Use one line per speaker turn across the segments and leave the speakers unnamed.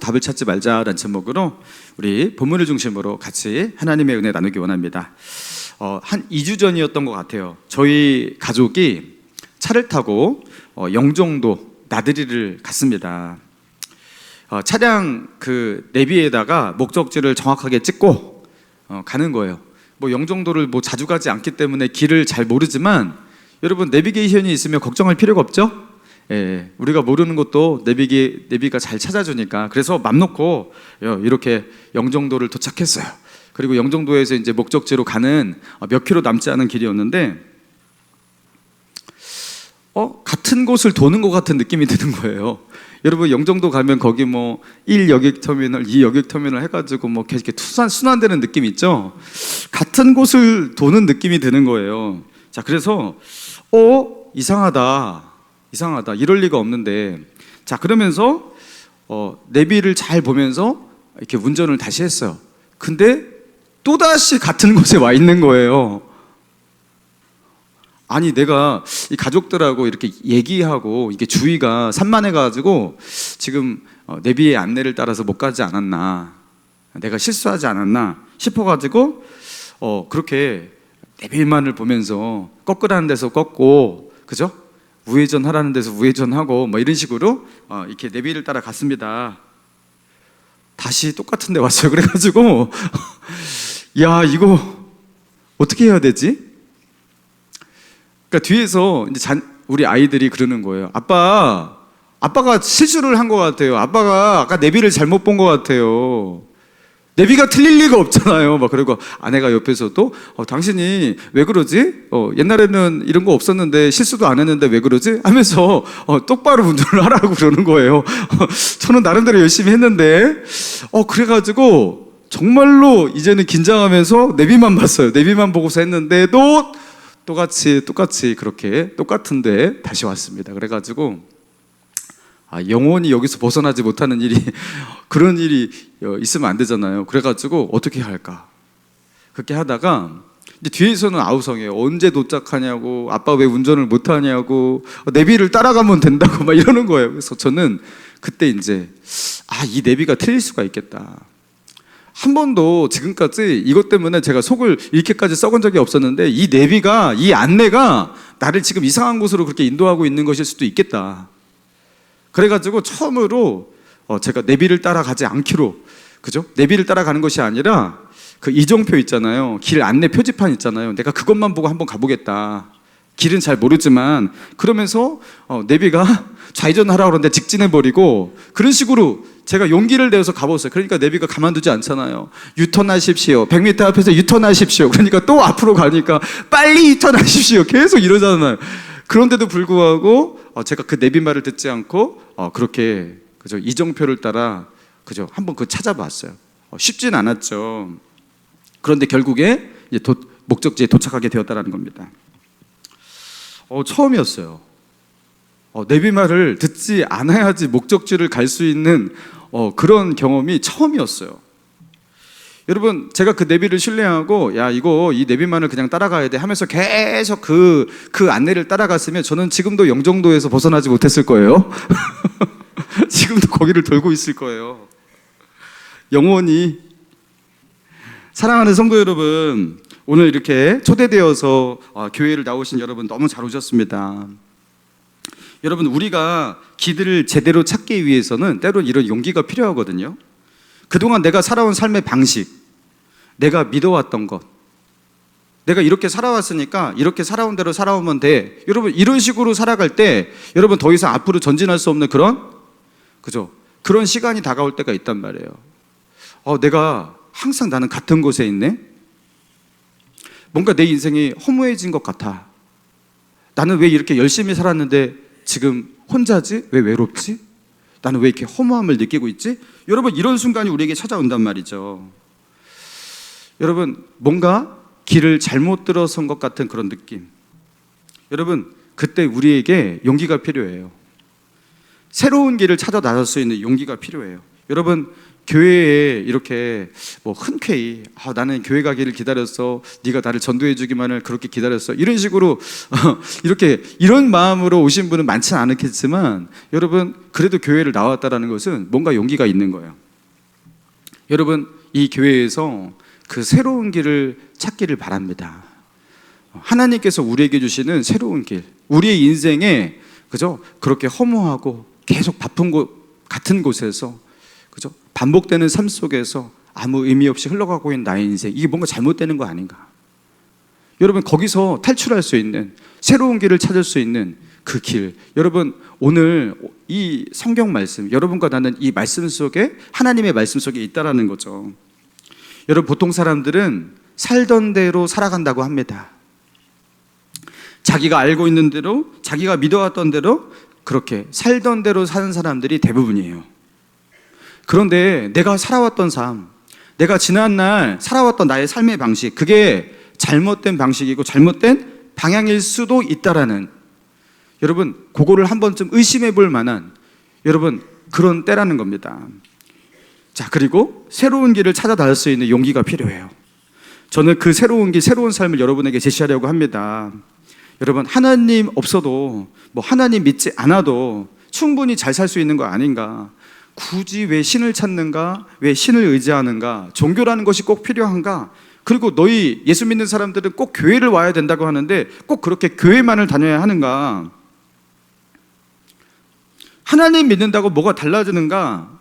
답을 찾지 말자라는 제목으로 우리 본문을 중심으로 같이 하나님의 은혜 나누기 원합니다. 한 2주 전이었던 것 같아요. 저희 가족이 차를 타고 영종도 나들이를 갔습니다. 차량 그 내비에다가 목적지를 정확하게 찍고 가는 거예요. 뭐 영종도를 뭐 자주 가지 않기 때문에 길을 잘 모르지만 여러분 내비게이션이 있으면 걱정할 필요가 없죠? 예, 우리가 모르는 것도 내비가 잘 찾아주니까. 그래서 맘 놓고 이렇게 영종도를 도착했어요. 그리고 영종도에서 이제 목적지로 가는 몇 킬로 남지 않은 길이었는데 같은 곳을 도는 것 같은 느낌이 드는 거예요. 여러분 영종도 가면 거기 뭐 1여객터미널, 2여객터미널 해가지고 뭐 계속 이렇게 순환되는 느낌 있죠? 같은 곳을 도는 느낌이 드는 거예요. 자, 그래서 이상하다 이럴 리가 없는데, 자 그러면서 내비를 잘 보면서 이렇게 운전을 다시 했어요. 근데 또다시 같은 곳에 와 있는 거예요. 아니 내가 이 가족들하고 이렇게 얘기하고 이게 주의가 산만해가지고 지금 내비의 안내를 따라서 못 가지 않았나, 내가 실수하지 않았나 싶어가지고 그렇게 내비만을 보면서 꺾으라는 데서 꺾고, 그죠? 우회전 하라는 데서 우회전하고 뭐 이런 식으로 이렇게 내비를 따라 갔습니다. 다시 똑같은 데 왔어요. 그래가지고 야 이거 어떻게 해야 되지? 그러니까 뒤에서 이제 우리 아이들이 그러는 거예요. 아빠가 실수를 한 것 같아요. 아빠가 아까 내비를 잘못 본 것 같아요. 내비가 틀릴 리가 없잖아요. 막 그리고 아내가 옆에서도 당신이 왜 그러지? 옛날에는 이런 거 없었는데 실수도 안 했는데 왜 그러지? 하면서 똑바로 운전을 하라고 그러는 거예요. 저는 나름대로 열심히 했는데 그래가지고 정말로 이제는 긴장하면서 내비만 봤어요. 내비만 보고서 했는데도 똑같이 그렇게 똑같은데 다시 왔습니다. 그래가지고 영원히 여기서 벗어나지 못하는 일이 그런 일이 있으면 안 되잖아요. 그래가지고 어떻게 해야 할까? 그렇게 하다가 이제 뒤에서는 아우성이에요. 언제 도착하냐고, 아빠 왜 운전을 못하냐고, 내비를 따라가면 된다고 막 이러는 거예요. 그래서 저는 그때 이제 이 내비가 틀릴 수가 있겠다. 한 번도 지금까지 이것 때문에 제가 속을 이렇게까지 썩은 적이 없었는데 이 내비가, 이 안내가 나를 지금 이상한 곳으로 그렇게 인도하고 있는 것일 수도 있겠다. 그래가지고 처음으로 제가 내비를 따라가지 않기로, 그죠? 내비를 따라가는 것이 아니라 그 이정표 있잖아요. 길 안내 표지판 있잖아요. 내가 그것만 보고 한번 가보겠다. 길은 잘 모르지만 그러면서 내비가 좌회전하라고 그러는데 직진해버리고, 그런 식으로 제가 용기를 내서 가봤어요. 그러니까 내비가 가만두지 않잖아요. 유턴하십시오. 100m 앞에서 유턴하십시오. 그러니까 또 앞으로 가니까 빨리 유턴하십시오. 계속 이러잖아요. 그런데도 불구하고 제가 그 내비말을 듣지 않고 그렇게, 그죠, 이정표를 따라, 그죠, 한번 그 찾아봤어요. 쉽진 않았죠. 그런데 결국에 이제 목적지에 도착하게 되었다라는 겁니다. 처음이었어요. 내비말을 듣지 않아야지 목적지를 갈 수 있는 그런 경험이 처음이었어요. 여러분, 제가 그 내비를 신뢰하고 이 내비만을 그냥 따라가야 돼 하면서 계속 그 안내를 따라갔으면 저는 지금도 영종도에서 벗어나지 못했을 거예요. 지금도 거기를 돌고 있을 거예요. 영원히. 사랑하는 성도 여러분, 오늘 이렇게 초대되어서 교회를 나오신 여러분 너무 잘 오셨습니다. 여러분, 우리가 길을 제대로 찾기 위해서는 때론 이런 용기가 필요하거든요. 그동안 내가 살아온 삶의 방식, 내가 믿어왔던 것, 내가 이렇게 살아왔으니까 이렇게 살아온 대로 살아오면 돼. 여러분, 이런 식으로 살아갈 때 여러분 더 이상 앞으로 전진할 수 없는 그런 시간이 다가올 때가 있단 말이에요. 내가 항상 나는 같은 곳에 있네? 뭔가 내 인생이 허무해진 것 같아. 나는 왜 이렇게 열심히 살았는데 지금 혼자지? 왜 외롭지? 나는 왜 이렇게 허무함을 느끼고 있지? 여러분, 이런 순간이 우리에게 찾아온단 말이죠. 여러분, 뭔가 길을 잘못 들어선 것 같은 그런 느낌. 여러분, 그때 우리에게 용기가 필요해요. 새로운 길을 찾아 나설 수 있는 용기가 필요해요. 여러분, 교회에 이렇게 뭐 흔쾌히 나는 교회 가기를 기다렸어, 네가 나를 전도해 주기만을 그렇게 기다렸어, 이런 식으로 이렇게 이런 마음으로 오신 분은 많지는 않겠지만, 여러분 그래도 교회를 나왔다라는 것은 뭔가 용기가 있는 거예요. 여러분, 이 교회에서 그 새로운 길을 찾기를 바랍니다. 하나님께서 우리에게 주시는 새로운 길, 우리의 인생에 그죠? 그렇게 허무하고 계속 바쁜 곳 같은 곳에서 그죠? 반복되는 삶 속에서 아무 의미 없이 흘러가고 있는 나의 인생, 이게 뭔가 잘못되는 거 아닌가? 여러분, 거기서 탈출할 수 있는 새로운 길을 찾을 수 있는 그 길, 여러분 오늘 이 성경 말씀, 여러분과 나는 이 말씀 속에, 하나님의 말씀 속에 있다라는 거죠. 여러분, 보통 사람들은 살던 대로 살아간다고 합니다. 자기가 알고 있는 대로, 자기가 믿어왔던 대로 그렇게 살던 대로 사는 사람들이 대부분이에요. 그런데 내가 살아왔던 삶, 내가 지난날 살아왔던 나의 삶의 방식, 그게 잘못된 방식이고 잘못된 방향일 수도 있다라는, 여러분 그거를 한 번쯤 의심해 볼 만한 여러분 그런 때라는 겁니다. 자, 그리고 새로운 길을 찾아 나설 수 있는 용기가 필요해요. 저는 그 새로운 길, 새로운 삶을 여러분에게 제시하려고 합니다. 여러분, 하나님 없어도, 뭐 하나님 믿지 않아도 충분히 잘 살 수 있는 거 아닌가? 굳이 왜 신을 찾는가? 왜 신을 의지하는가? 종교라는 것이 꼭 필요한가? 그리고 너희 예수 믿는 사람들은 꼭 교회를 와야 된다고 하는데 꼭 그렇게 교회만을 다녀야 하는가? 하나님 믿는다고 뭐가 달라지는가?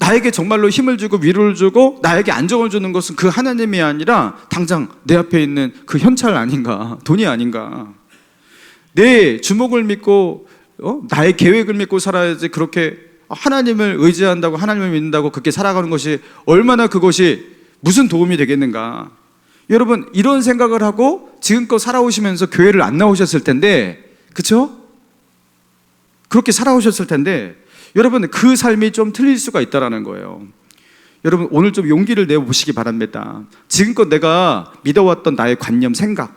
나에게 정말로 힘을 주고 위로를 주고 나에게 안정을 주는 것은 그 하나님이 아니라 당장 내 앞에 있는 그 현찰 아닌가? 돈이 아닌가? 내 주목을 믿고 나의 계획을 믿고 살아야지, 그렇게 하나님을 의지한다고, 하나님을 믿는다고 그렇게 살아가는 것이 얼마나 그것이 무슨 도움이 되겠는가? 여러분, 이런 생각을 하고 지금껏 살아오시면서 교회를 안 나오셨을 텐데, 그렇죠? 그렇게 살아오셨을 텐데, 여러분 그 삶이 좀 틀릴 수가 있다라는 거예요. 여러분, 오늘 좀 용기를 내보시기 바랍니다. 지금껏 내가 믿어왔던 나의 관념, 생각,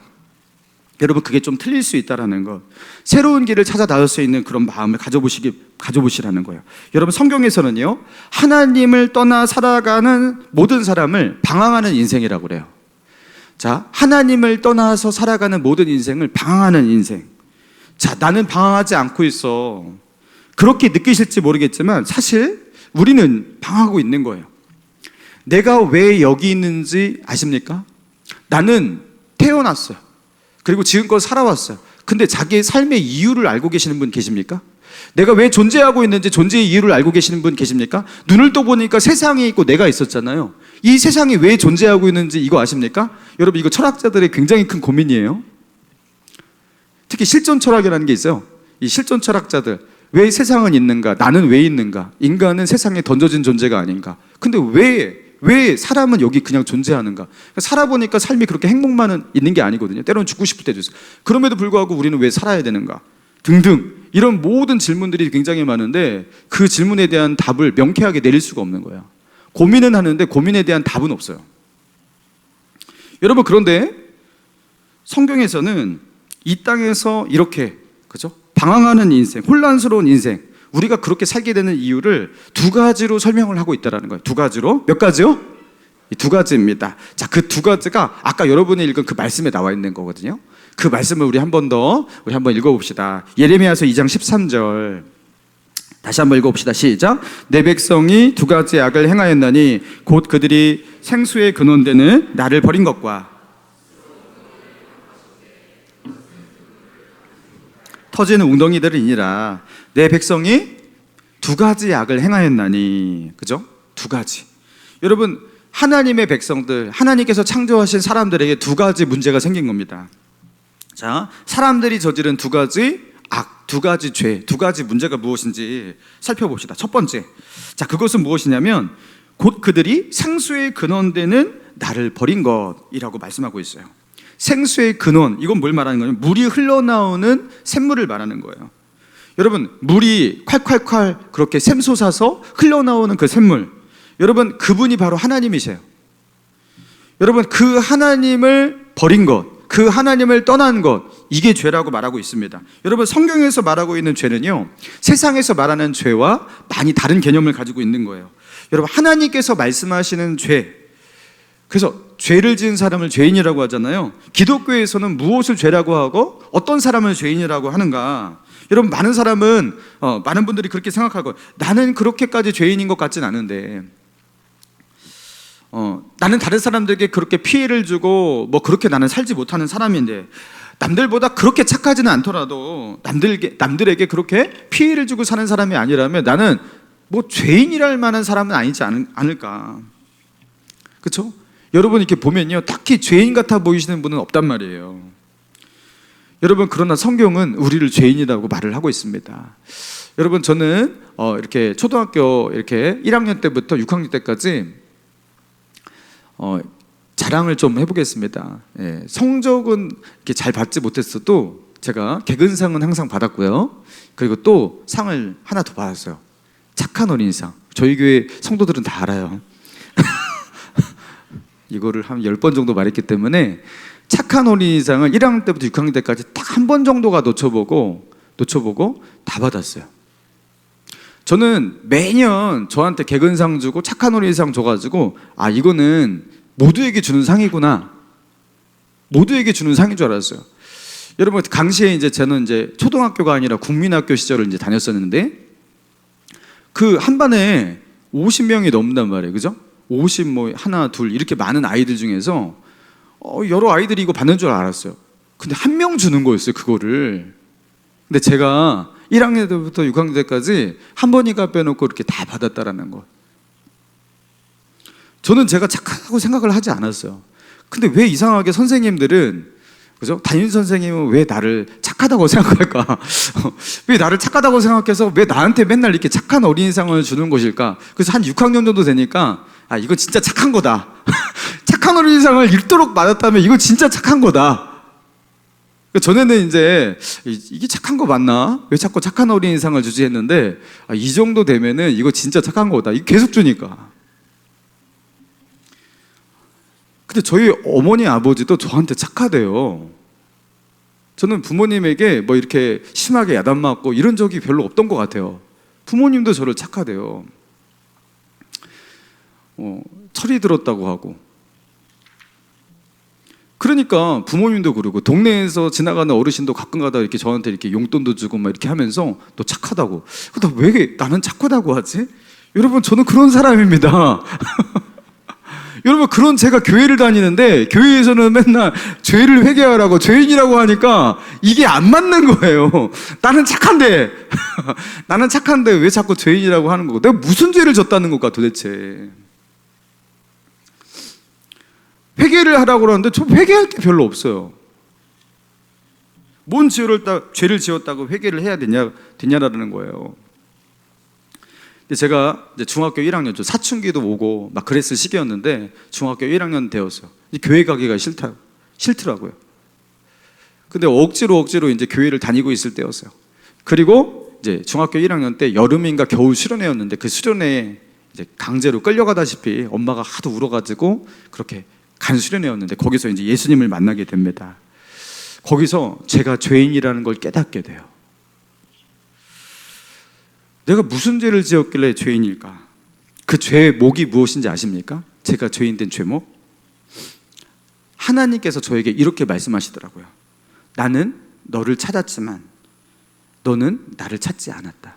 여러분 그게 좀 틀릴 수 있다라는 것, 새로운 길을 찾아 나설 수 있는 그런 마음을 가져보시라는 거예요. 여러분, 성경에서는요, 하나님을 떠나 살아가는 모든 사람을 방황하는 인생이라고 그래요. 자, 하나님을 떠나서 살아가는 모든 인생을 방황하는 인생. 자, 나는 방황하지 않고 있어, 그렇게 느끼실지 모르겠지만 사실 우리는 방황하고 있는 거예요. 내가 왜 여기 있는지 아십니까? 나는 태어났어요. 그리고 지금껏 살아왔어요. 근데 자기의 삶의 이유를 알고 계시는 분 계십니까? 내가 왜 존재하고 있는지 존재의 이유를 알고 계시는 분 계십니까? 눈을 떠보니까 세상이 있고 내가 있었잖아요. 이 세상이 왜 존재하고 있는지 이거 아십니까? 여러분, 이거 철학자들의 굉장히 큰 고민이에요. 특히 실존 철학이라는 게 있어요. 이 실존 철학자들, 왜 세상은 있는가? 나는 왜 있는가? 인간은 세상에 던져진 존재가 아닌가? 근데 왜 사람은 여기 그냥 존재하는가? 살아보니까 삶이 그렇게 행복만 있는 게 아니거든요. 때로는 죽고 싶을 때도 있어요. 그럼에도 불구하고 우리는 왜 살아야 되는가? 등등, 이런 모든 질문들이 굉장히 많은데 그 질문에 대한 답을 명쾌하게 내릴 수가 없는 거예요. 고민은 하는데 고민에 대한 답은 없어요. 여러분, 그런데 성경에서는 이 땅에서 이렇게, 그죠? 방황하는 인생, 혼란스러운 인생, 우리가 그렇게 살게 되는 이유를 두 가지로 설명을 하고 있다는 거예요. 두 가지로. 몇 가지요? 두 가지입니다. 자, 그 두 가지가 아까 여러분이 읽은 그 말씀에 나와 있는 거거든요. 그 말씀을 우리 한번 읽어봅시다. 예레미야서 2장 13절. 다시 한번 읽어봅시다. 시작. 내 백성이 두 가지 악을 행하였나니 곧 그들이 생수의 근원되는 나를 버린 것과 터지는 웅덩이들이니라. 내 백성이 두 가지 악을 행하였나니, 그죠? 두 가지. 여러분, 하나님의 백성들, 하나님께서 창조하신 사람들에게 두 가지 문제가 생긴 겁니다. 자, 사람들이 저지른 두 가지 악, 두 가지 죄, 두 가지 문제가 무엇인지 살펴봅시다. 첫 번째, 자, 그것은 무엇이냐면 곧 그들이 생수의 근원되는 나를 버린 것이라고 말씀하고 있어요. 생수의 근원, 이건 뭘 말하는 거냐면 물이 흘러나오는 샘물을 말하는 거예요. 여러분, 물이 콸콸콸 그렇게 샘솟아서 흘러나오는 그 샘물, 여러분 그분이 바로 하나님이세요. 여러분, 그 하나님을 버린 것, 그 하나님을 떠난 것, 이게 죄라고 말하고 있습니다. 여러분, 성경에서 말하고 있는 죄는요, 세상에서 말하는 죄와 많이 다른 개념을 가지고 있는 거예요. 여러분, 하나님께서 말씀하시는 죄, 그래서 죄를 지은 사람을 죄인이라고 하잖아요. 기독교에서는 무엇을 죄라고 하고 어떤 사람을 죄인이라고 하는가? 여러분, 많은 사람은 많은 분들이 그렇게 생각하고, 나는 그렇게까지 죄인인 것 같진 않은데, 나는 다른 사람들에게 그렇게 피해를 주고 뭐 그렇게 나는 살지 못하는 사람인데, 남들보다 그렇게 착하지는 않더라도 남들에게 그렇게 피해를 주고 사는 사람이 아니라면 나는 뭐 죄인이랄 만한 사람은 아니지 않을까. 그렇죠? 여러분, 이렇게 보면요, 딱히 죄인 같아 보이시는 분은 없단 말이에요. 여러분, 그러나 성경은 우리를 죄인이라고 말을 하고 있습니다. 여러분, 저는 이렇게 초등학교 이렇게 1학년 때부터 6학년 때까지 자랑을 좀 해보겠습니다. 예, 성적은 이렇게 잘 받지 못했어도 제가 개근상은 항상 받았고요. 그리고 또 상을 하나 더 받았어요. 착한 어린이상. 저희 교회 성도들은 다 알아요. 이거를 한 10번 정도 말했기 때문에 착한 어린이상을 1학년 때부터 6학년 때까지 딱 한 번 정도가 놓쳐보고 다 받았어요. 저는 매년 저한테 개근상 주고 착한 어린이상 줘가지고, 아, 이거는 모두에게 주는 상이구나, 모두에게 주는 상인 줄 알았어요. 여러분, 당시에 저는 초등학교가 아니라 국민학교 시절을 다녔었는데, 그 한 반에 50명이 넘는단 말이에요. 그죠? 50 뭐 하나 둘 이렇게 많은 아이들 중에서 여러 아이들이 이거 받는 줄 알았어요. 근데 한 명 주는 거였어요, 그거를. 근데 제가 1학년 때부터 6학년 때까지 한 번이가 빼놓고 이렇게 다 받았다라는 거. 저는 제가 착하다고 생각을 하지 않았어요. 근데 왜 이상하게 선생님들은, 그죠? 담임 선생님은 왜 나를 착하다고 생각할까? 왜 나를 착하다고 생각해서 왜 나한테 맨날 이렇게 착한 어린이상을 주는 것일까? 그래서 한 6학년 정도 되니까, 아, 이거 진짜 착한 거다. 착한 어린이상을 읽도록 받았다면 이거 진짜 착한 거다. 전에는 이게 착한 거 맞나? 왜 자꾸 착한 어린이상을 주지 했는데, 아, 이 정도 되면은 이거 진짜 착한 거다. 이거 계속 주니까. 근데 저희 어머니 아버지도 저한테 착하대요. 저는 부모님에게 뭐 이렇게 심하게 야단 맞고 이런 적이 별로 없던 것 같아요. 부모님도 저를 착하대요. 철이 들었다고 하고. 그러니까 부모님도 그러고, 동네에서 지나가는 어르신도 가끔가다 이렇게 저한테 이렇게 용돈도 주고 막 이렇게 하면서 또 착하다고. 나 왜 나는 착하다고 하지? 여러분, 저는 그런 사람입니다. 여러분, 그런 제가 교회를 다니는데 교회에서는 맨날 죄를 회개하라고 죄인이라고 하니까 이게 안 맞는 거예요. 나는 착한데 나는 착한데 왜 자꾸 죄인이라고 하는 거고, 내가 무슨 죄를 졌다는 걸까 도대체. 회개를 하라고 그러는데 저 회개할 게 별로 없어요. 뭔 죄를 지었다고 회개를 해야 되냐라는 거예요. 제가 중학교 1학년, 사춘기도 오고 막 그랬을 시기였는데 중학교 1학년 되었어요. 교회 가기가 싫더라고요. 근데 억지로 교회를 다니고 있을 때였어요. 그리고 중학교 1학년 때 여름인가 겨울 수련회였는데, 그 수련회에 강제로 끌려가다시피 엄마가 하도 울어가지고 그렇게 간 수련회였는데, 거기서 예수님을 만나게 됩니다. 거기서 제가 죄인이라는 걸 깨닫게 돼요. 내가 무슨 죄를 지었길래 죄인일까? 그 죄의 목이 무엇인지 아십니까? 제가 죄인 된 죄목? 하나님께서 저에게 이렇게 말씀하시더라고요. 나는 너를 찾았지만 너는 나를 찾지 않았다.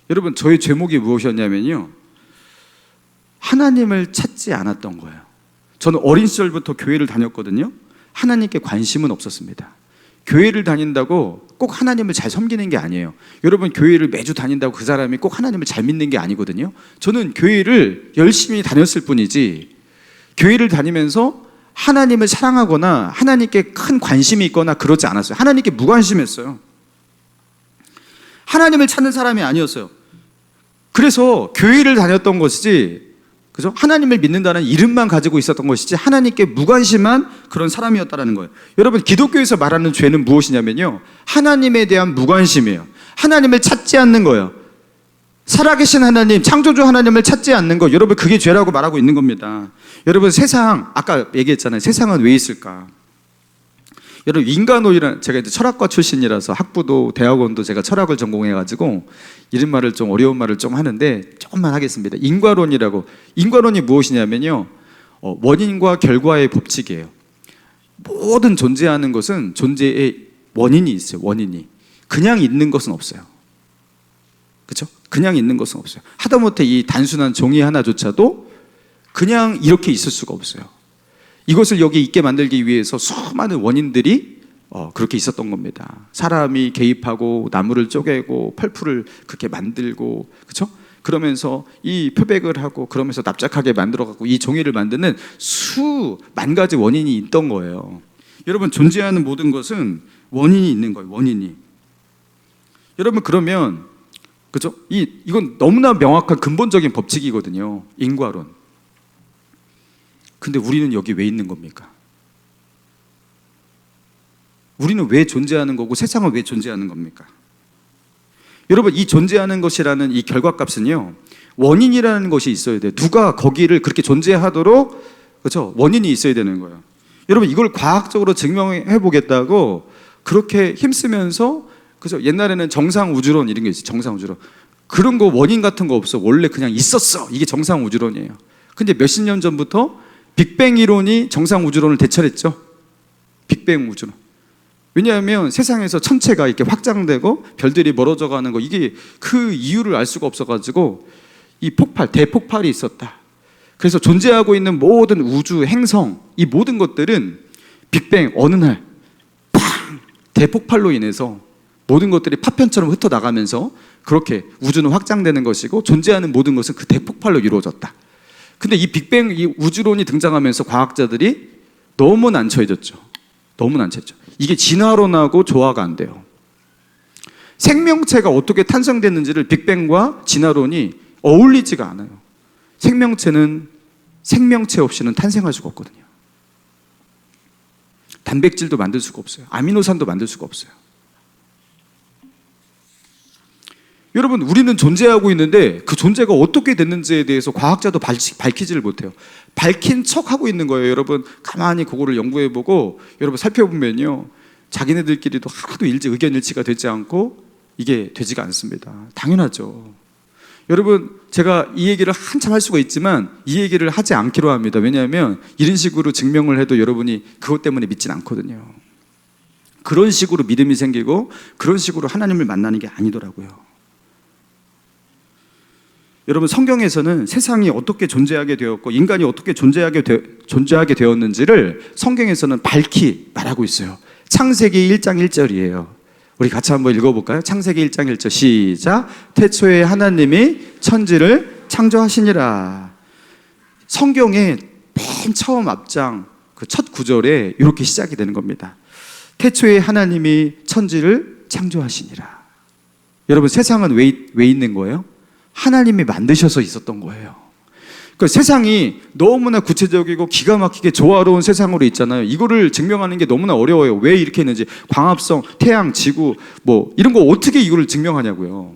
여러분, 저의 죄목이 무엇이었냐면요, 하나님을 찾지 않았던 거예요. 저는 어린 시절부터 교회를 다녔거든요. 하나님께 관심은 없었습니다. 교회를 다닌다고 꼭 하나님을 잘 섬기는 게 아니에요. 여러분, 교회를 매주 다닌다고 그 사람이 꼭 하나님을 잘 믿는 게 아니거든요. 저는 교회를 열심히 다녔을 뿐이지, 교회를 다니면서 하나님을 사랑하거나 하나님께 큰 관심이 있거나 그러지 않았어요. 하나님께 무관심했어요. 하나님을 찾는 사람이 아니었어요. 그래서 교회를 다녔던 것이지, 그죠? 하나님을 믿는다는 이름만 가지고 있었던 것이지 하나님께 무관심한 그런 사람이었다는 거예요. 여러분, 기독교에서 말하는 죄는 무엇이냐면요, 하나님에 대한 무관심이에요. 하나님을 찾지 않는 거예요. 살아계신 하나님, 창조주 하나님을 찾지 않는 거, 여러분, 그게 죄라고 말하고 있는 겁니다. 여러분, 세상, 아까 얘기했잖아요. 세상은 왜 있을까? 여러분 인간론이란, 제가 이제 철학과 출신이라서 학부도 대학원도 제가 철학을 전공해가지고 이런 말을 좀 어려운 말을 좀 하는데 조금만 하겠습니다. 인과론이 무엇이냐면요, 원인과 결과의 법칙이에요. 모든 존재하는 것은 존재의 원인이 있어요. 원인이 그냥 있는 것은 없어요. 그렇죠? 그냥 있는 것은 없어요. 하다못해 이 단순한 종이 하나조차도 그냥 이렇게 있을 수가 없어요. 이것을 여기 있게 만들기 위해서 수많은 원인들이 그렇게 있었던 겁니다. 사람이 개입하고 나무를 쪼개고 펄풀을 그렇게 만들고, 그렇죠? 그러면서 이 표백을 하고 그러면서 납작하게 만들어갖고 이 종이를 만드는 수만 가지 원인이 있던 거예요. 여러분, 존재하는 모든 것은 원인이 있는 거예요. 원인이. 여러분, 그러면 그죠? 이건 너무나 명확한 근본적인 법칙이거든요. 인과론. 근데 우리는 여기 왜 있는 겁니까? 우리는 왜 존재하는 거고 세상은 왜 존재하는 겁니까? 여러분, 이 존재하는 것이라는 이 결과값은요, 원인이라는 것이 있어야 돼요. 누가 거기를 그렇게 존재하도록, 그렇죠? 원인이 있어야 되는 거예요. 여러분, 이걸 과학적으로 증명해 보겠다고 그렇게 힘쓰면서, 그죠? 옛날에는 정상우주론 이런 게 있어요. 정상우주론. 그런 거 원인 같은 거 없어. 원래 그냥 있었어. 이게 정상우주론이에요. 근데 몇십 년 전부터 빅뱅 이론이 정상우주론을 대체했죠. 빅뱅 우주론. 왜냐하면 세상에서 천체가 이렇게 확장되고 별들이 멀어져 가는 거, 이게 그 이유를 알 수가 없어가지고 이 폭발, 대폭발이 있었다. 그래서 존재하고 있는 모든 우주, 행성, 이 모든 것들은 빅뱅 어느 날 팡! 대폭발로 인해서 모든 것들이 파편처럼 흩어나가면서 그렇게 우주는 확장되는 것이고 존재하는 모든 것은 그 대폭발로 이루어졌다. 근데 이 빅뱅, 이 우주론이 등장하면서 과학자들이 너무 난처해졌죠. 너무 난처했죠. 이게 진화론하고 조화가 안 돼요. 생명체가 어떻게 탄생됐는지를 빅뱅과 진화론이 어울리지가 않아요. 생명체는 생명체 없이는 탄생할 수가 없거든요. 단백질도 만들 수가 없어요. 아미노산도 만들 수가 없어요. 여러분, 우리는 존재하고 있는데 그 존재가 어떻게 됐는지에 대해서 과학자도 밝히지를 못해요. 밝힌 척하고 있는 거예요. 여러분, 가만히 그거를 연구해보고 여러분 살펴보면요, 자기네들끼리도 하나도 의견 일치가 되지 않고 이게 되지가 않습니다. 당연하죠. 여러분, 제가 이 얘기를 한참 할 수가 있지만 이 얘기를 하지 않기로 합니다. 왜냐하면 이런 식으로 증명을 해도 여러분이 그것 때문에 믿진 않거든요. 그런 식으로 믿음이 생기고 그런 식으로 하나님을 만나는 게 아니더라고요. 여러분, 성경에서는 세상이 어떻게 존재하게 되었고 인간이 어떻게 존재하게 되었는지를 성경에서는 밝히 말하고 있어요. 창세기 1장 1절이에요. 우리 같이 한번 읽어볼까요? 창세기 1장 1절 시작. 태초에 하나님이 천지를 창조하시니라. 성경의 맨 처음 앞장 그 첫 구절에 이렇게 시작이 되는 겁니다. 태초에 하나님이 천지를 창조하시니라. 여러분, 세상은 왜 있는 거예요? 하나님이 만드셔서 있었던 거예요. 그 세상이 너무나 구체적이고 기가 막히게 조화로운 세상으로 있잖아요. 이거를 증명하는 게 너무나 어려워요. 왜 이렇게 했는지, 광합성, 태양, 지구 뭐 이런 거 어떻게 이거를 증명하냐고요.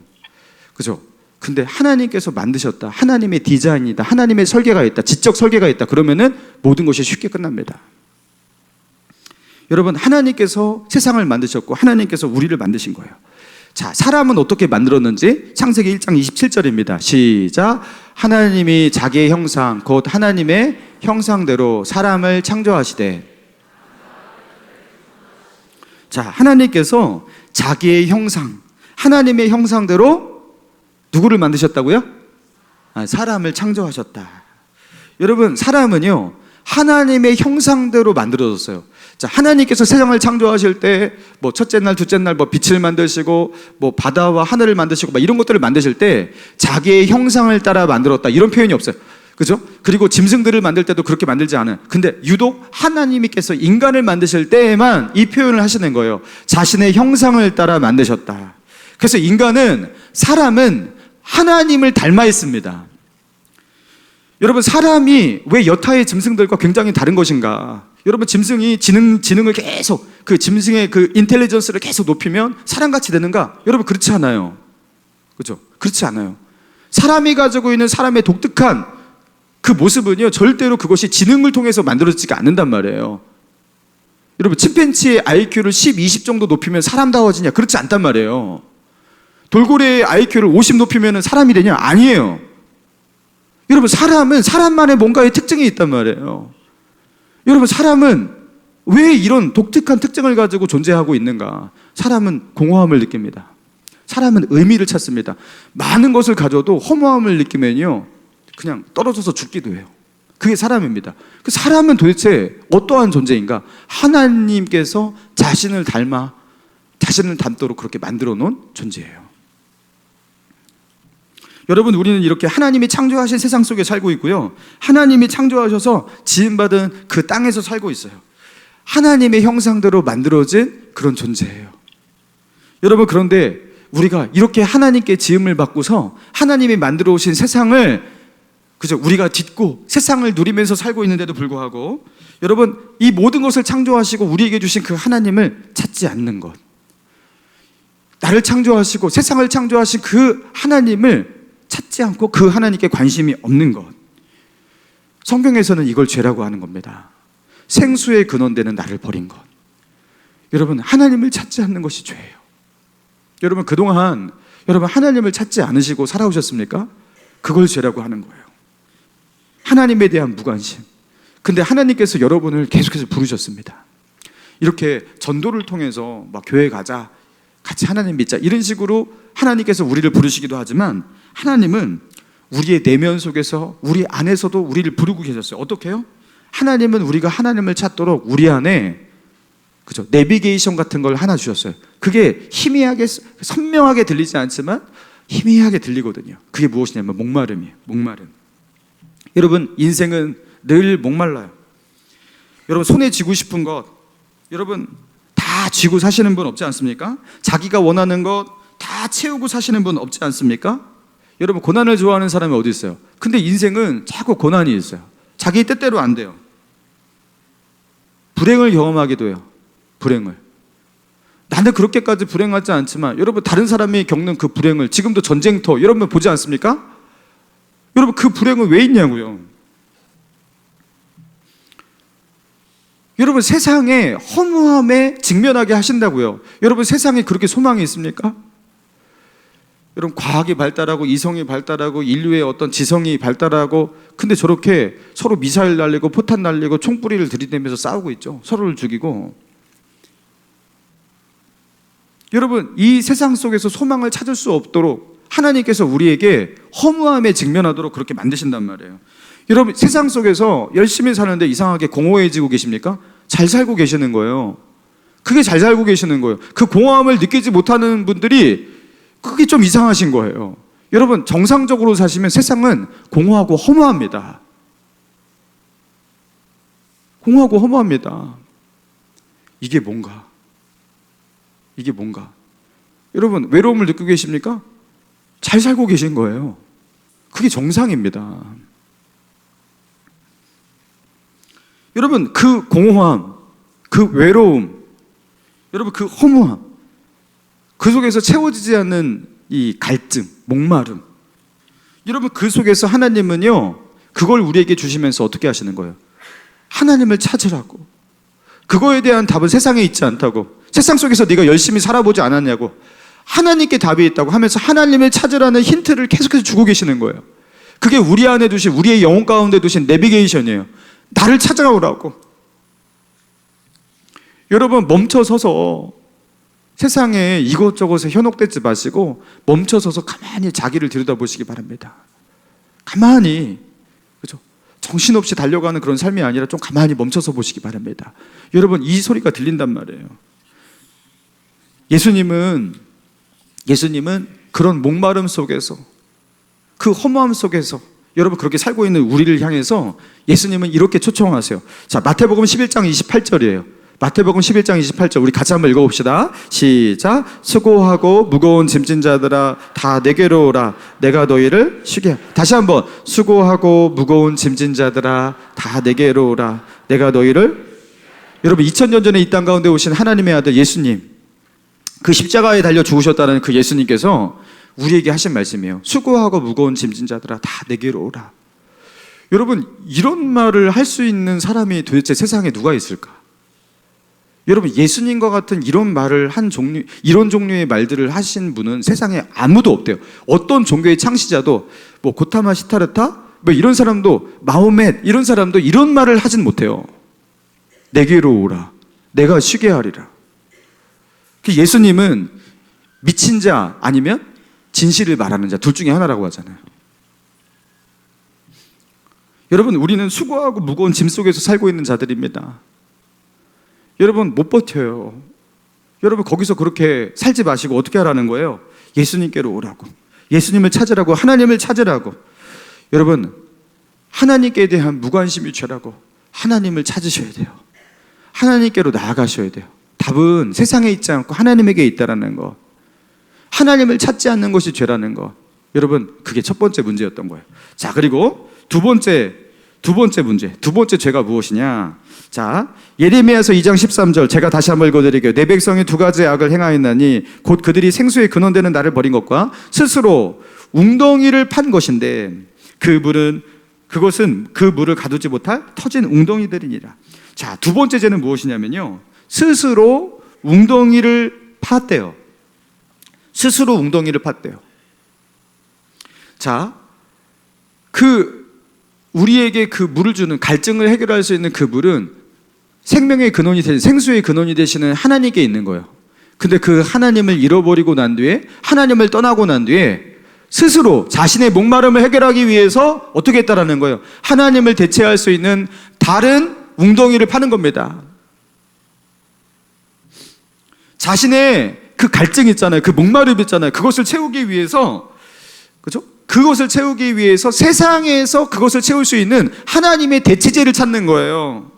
그죠? 근데 하나님께서 만드셨다, 하나님의 디자인이다, 하나님의 설계가 있다, 지적 설계가 있다, 그러면은 모든 것이 쉽게 끝납니다. 여러분, 하나님께서 세상을 만드셨고 하나님께서 우리를 만드신 거예요. 자, 사람은 어떻게 만들었는지 창세기 1장 27절입니다. 시작. 하나님이 자기의 형상 곧 하나님의 형상대로 사람을 창조하시되. 자, 하나님께서 자기의 형상, 하나님의 형상대로 누구를 만드셨다고요? 사람을 창조하셨다. 여러분, 사람은요 하나님의 형상대로 만들어졌어요. 자, 하나님께서 세상을 창조하실 때 뭐 첫째 날, 둘째 날 뭐 빛을 만드시고 뭐 바다와 하늘을 만드시고 막 이런 것들을 만드실 때 자기의 형상을 따라 만들었다, 이런 표현이 없어요. 그죠? 그리고 짐승들을 만들 때도 그렇게 만들지 않아요. 근데 유독 하나님께서 인간을 만드실 때에만 이 표현을 하시는 거예요. 자신의 형상을 따라 만드셨다. 그래서 사람은 하나님을 닮아 있습니다. 여러분, 사람이 왜 여타의 짐승들과 굉장히 다른 것인가? 여러분, 짐승이 지능을 계속, 그 짐승의 그 인텔리전스를 계속 높이면 사람같이 되는가? 여러분, 그렇지 않아요. 그렇죠? 그렇지 않아요. 사람이 가지고 있는 사람의 독특한 그 모습은요 절대로 그것이 지능을 통해서 만들어지지가 않는단 말이에요. 여러분 침팬지의 IQ를 10, 20 정도 높이면 사람다워지냐? 그렇지 않단 말이에요. 돌고래의 IQ를 50 높이면 사람이 되냐? 아니에요. 여러분 사람은 사람만의 뭔가의 특징이 있단 말이에요. 여러분 사람은 왜 이런 독특한 특징을 가지고 존재하고 있는가? 사람은 공허함을 느낍니다. 사람은 의미를 찾습니다. 많은 것을 가져도 허무함을 느끼면요 그냥 떨어져서 죽기도 해요. 그게 사람입니다. 그 사람은 도대체 어떠한 존재인가? 하나님께서 자신을 닮도록 그렇게 만들어 놓은 존재예요. 여러분 우리는 이렇게 하나님이 창조하신 세상 속에 살고 있고요, 하나님이 창조하셔서 지음받은 그 땅에서 살고 있어요. 하나님의 형상대로 만들어진 그런 존재예요. 여러분 그런데 우리가 이렇게 하나님께 지음을 받고서 하나님이 만들어 오신 세상을 그죠? 우리가 딛고 세상을 누리면서 살고 있는데도 불구하고 여러분 이 모든 것을 창조하시고 우리에게 주신 그 하나님을 찾지 않는 것, 나를 창조하시고 세상을 창조하신 그 하나님을 찾지 않고 그 하나님께 관심이 없는 것, 성경에서는 이걸 죄라고 하는 겁니다. 생수의 근원되는 나를 버린 것. 여러분 하나님을 찾지 않는 것이 죄예요. 여러분 그동안 여러분 하나님을 찾지 않으시고 살아오셨습니까? 그걸 죄라고 하는 거예요. 하나님에 대한 무관심. 근데 하나님께서 여러분을 계속해서 부르셨습니다. 이렇게 전도를 통해서 막 교회 가자, 같이 하나님 믿자, 이런 식으로 하나님께서 우리를 부르시기도 하지만 하나님은 우리의 내면 속에서 우리 안에서도 우리를 부르고 계셨어요. 어떻게 해요? 하나님은 우리가 하나님을 찾도록 우리 안에 그죠? 내비게이션 같은 걸 하나 주셨어요. 그게 희미하게 선명하게 들리지 않지만 희미하게 들리거든요. 그게 무엇이냐면 목마름이에요. 목마름. 여러분 인생은 늘 목말라요. 여러분 손에 쥐고 싶은 것 여러분 다 쥐고 사시는 분 없지 않습니까? 자기가 원하는 것 다 채우고 사시는 분 없지 않습니까? 여러분 고난을 좋아하는 사람이 어디 있어요? 근데 인생은 자꾸 고난이 있어요. 자기 뜻대로 안 돼요. 불행을 경험하기도 해요. 불행을. 나는 그렇게까지 불행하지 않지만 여러분 다른 사람이 겪는 그 불행을, 지금도 전쟁터 여러분 보지 않습니까? 여러분 그 불행은 왜 있냐고요. 여러분 세상의 허무함에 직면하게 하신다고요. 여러분 세상에 그렇게 소망이 있습니까? 여러분 과학이 발달하고 이성이 발달하고 인류의 어떤 지성이 발달하고 근데 저렇게 서로 미사일 날리고 포탄 날리고 총뿌리를 들이대면서 싸우고 있죠. 서로를 죽이고. 여러분 이 세상 속에서 소망을 찾을 수 없도록 하나님께서 우리에게 허무함에 직면하도록 그렇게 만드신단 말이에요. 여러분 세상 속에서 열심히 사는데 이상하게 공허해지고 계십니까? 잘 살고 계시는 거예요. 그게 잘 살고 계시는 거예요. 그 공허함을 느끼지 못하는 분들이 그게 좀 이상하신 거예요. 여러분 정상적으로 사시면 세상은 공허하고 허무합니다. 공허하고 허무합니다. 이게 뭔가? 이게 뭔가? 여러분 외로움을 느끼고 계십니까? 잘 살고 계신 거예요. 그게 정상입니다. 여러분 그 공허함, 그 외로움, 여러분 그 허무함, 그 속에서 채워지지 않는 이 갈증, 목마름, 여러분 그 속에서 하나님은요 그걸 우리에게 주시면서 어떻게 하시는 거예요? 하나님을 찾으라고. 그거에 대한 답은 세상에 있지 않다고. 세상 속에서 네가 열심히 살아보지 않았냐고. 하나님께 답이 있다고 하면서 하나님을 찾으라는 힌트를 계속해서 주고 계시는 거예요. 그게 우리 안에 두신, 우리의 영혼 가운데 두신 내비게이션이에요. 나를 찾아오라고. 여러분 멈춰서서 세상에 이것저것에 현혹되지 마시고 멈춰서서 가만히 자기를 들여다보시기 바랍니다. 가만히, 그렇죠? 정신없이 달려가는 그런 삶이 아니라 좀 가만히 멈춰서 보시기 바랍니다. 여러분 이 소리가 들린단 말이에요. 예수님은 그런 목마름 속에서, 그 허무함 속에서 여러분 그렇게 살고 있는 우리를 향해서 예수님은 이렇게 초청하세요. 자, 마태복음 11장 28절이에요. 마태복음 11장 28절 우리 같이 한번 읽어봅시다. 시작. 수고하고 무거운 짐진 자들아 다 내게로 오라. 내가 너희를 쉬게. 다시 한번. 수고하고 무거운 짐진 자들아 다 내게로 오라. 내가 너희를. 여러분 2000년 전에 이 땅 가운데 오신 하나님의 아들 예수님, 그 십자가에 달려 죽으셨다는 그 예수님께서 우리에게 하신 말씀이에요. 수고하고 무거운 짐진 자들아 다 내게로 오라. 여러분 이런 말을 할 수 있는 사람이 도대체 세상에 누가 있을까? 여러분, 예수님과 같은 이런 말을 한 종류, 이런 종류의 말들을 하신 분은 세상에 아무도 없대요. 어떤 종교의 창시자도, 뭐 고타마 시타르타 뭐 이런 사람도, 마호멧 이런 사람도 이런 말을 하진 못해요. 내게로 오라, 내가 쉬게 하리라. 예수님은 미친 자 아니면 진실을 말하는 자 둘 중에 하나라고 하잖아요. 여러분, 우리는 수고하고 무거운 짐 속에서 살고 있는 자들입니다. 여러분, 못 버텨요. 여러분, 거기서 그렇게 살지 마시고 어떻게 하라는 거예요? 예수님께로 오라고, 예수님을 찾으라고, 하나님을 찾으라고. 여러분, 하나님께 대한 무관심이 죄라고. 하나님을 찾으셔야 돼요. 하나님께로 나아가셔야 돼요. 답은 세상에 있지 않고 하나님에게 있다라는 거. 하나님을 찾지 않는 것이 죄라는 거. 여러분, 그게 첫 번째 문제였던 거예요. 자, 그리고 두 번째 문제, 두 번째 죄가 무엇이냐? 자, 예레미야서 2장 13절 제가 다시 한번 읽어드릴게요. 내 백성이 두 가지 악을 행하였나니 곧 그들이 생수의 근원되는 나를 버린 것과 스스로 웅덩이를 판 것인데 그것은 그 물을 가두지 못할 터진 웅덩이들이니라. 자, 두 번째 죄는 무엇이냐면요, 스스로 웅덩이를 팠대요. 스스로 웅덩이를 팠대요. 자, 우리에게 그 물을 주는, 갈증을 해결할 수 있는 그 물은 생명의 근원이 되신, 생수의 근원이 되시는 하나님께 있는 거예요. 근데 그 하나님을 잃어버리고 난 뒤에, 하나님을 떠나고 난 뒤에 스스로 자신의 목마름을 해결하기 위해서 어떻게 했다라는 거예요? 하나님을 대체할 수 있는 다른 웅덩이를 파는 겁니다. 자신의 그 갈증 있잖아요, 그 목마름 있잖아요, 그것을 채우기 위해서, 그죠? 그것을 채우기 위해서 세상에서 그것을 채울 수 있는 하나님의 대체제를 찾는 거예요.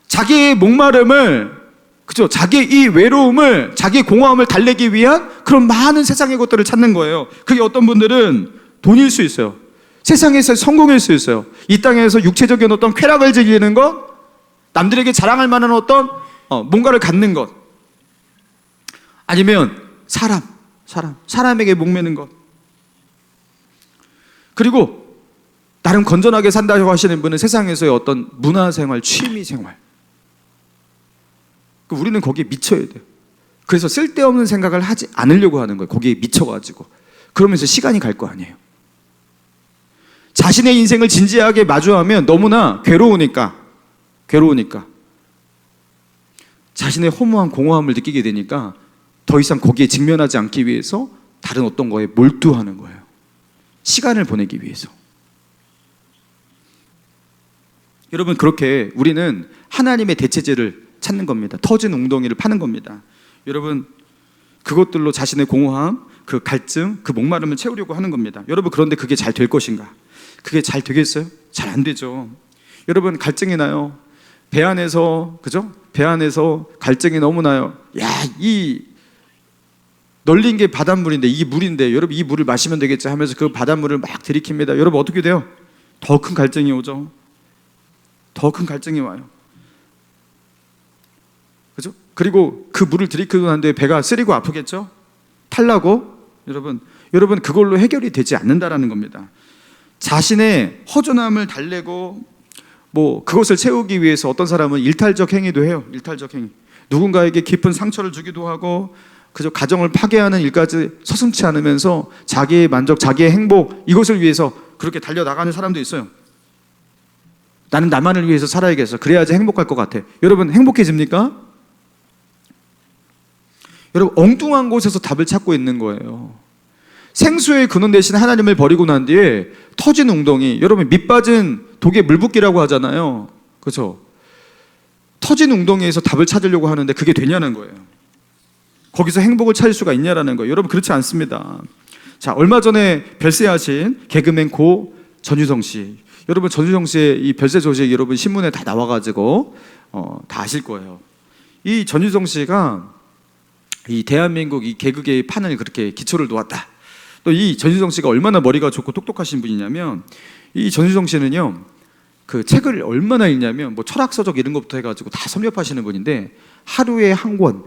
자기의 목마름을, 그죠? 자기의 이 외로움을, 자기의 공허함을 달래기 위한 그런 많은 세상의 것들을 찾는 거예요. 그게 어떤 분들은 돈일 수 있어요. 세상에서 성공일 수 있어요. 이 땅에서 육체적인 어떤 쾌락을 즐기는 것, 남들에게 자랑할 만한 어떤 뭔가를 갖는 것, 아니면 사람에게 목매는 것. 그리고 나름 건전하게 산다고 하시는 분은 세상에서의 어떤 문화생활, 취미생활, 우리는 거기에 미쳐야 돼요. 그래서 쓸데없는 생각을 하지 않으려고 하는 거예요. 거기에 미쳐가지고. 그러면서 시간이 갈 거 아니에요. 자신의 인생을 진지하게 마주하면 너무나 괴로우니까 자신의 허무한 공허함을 느끼게 되니까 더 이상 거기에 직면하지 않기 위해서 다른 어떤 거에 몰두하는 거예요. 시간을 보내기 위해서. 여러분, 그렇게 우리는 하나님의 대체제를 찾는 겁니다. 터진 웅덩이를 파는 겁니다. 여러분, 그것들로 자신의 공허함, 그 갈증, 그 목마름을 채우려고 하는 겁니다. 여러분, 그런데 그게 잘 될 것인가? 그게 잘 되겠어요? 잘 안 되죠. 여러분, 갈증이 나요. 배 안에서, 그죠? 배 안에서 갈증이 너무 나요. 야, 이 널린 게 바닷물인데, 이게 물인데, 여러분 이 물을 마시면 되겠지 하면서 그 바닷물을 막 들이킵니다. 여러분, 어떻게 돼요? 더 큰 갈증이 오죠. 더 큰 갈증이 와요. 그죠? 그리고 그 물을 들이키고 난 뒤에 배가 쓰리고 아프겠죠? 탈라고? 여러분 그걸로 해결이 되지 않는다라는 겁니다. 자신의 허전함을 달래고 뭐 그것을 채우기 위해서 어떤 사람은 일탈적 행위도 해요. 일탈적 행위. 누군가에게 깊은 상처를 주기도 하고, 그저 가정을 파괴하는 일까지 서슴지 않으면서 자기의 만족, 자기의 행복, 이것을 위해서 그렇게 달려나가는 사람도 있어요. 나는 나만을 위해서 살아야겠어. 그래야지 행복할 것 같아. 여러분, 행복해집니까? 여러분, 엉뚱한 곳에서 답을 찾고 있는 거예요. 생수의 근원 대신 하나님을 버리고 난 뒤에 터진 웅덩이, 여러분 밑 빠진 독에 물 붓기라고 하잖아요. 그렇죠? 터진 웅덩이에서 답을 찾으려고 하는데 그게 되냐는 거예요. 거기서 행복을 찾을 수가 있냐라는 거예요. 여러분, 그렇지 않습니다. 자, 얼마 전에 별세하신 개그맨 고 전유성 씨, 여러분 전유성 씨의 이 별세 소식 여러분 신문에 다 나와가지고 다 아실 거예요. 이 전유성 씨가 이 대한민국 이 개그계의 판을 그렇게 기초를 놓았다. 또 이 전유성 씨가 얼마나 머리가 좋고 똑똑하신 분이냐면, 이 전유성 씨는요, 그 책을 얼마나 읽냐면 뭐 철학서적 이런 것부터 해가지고 다 섭렵하시는 분인데, 하루에 한 권,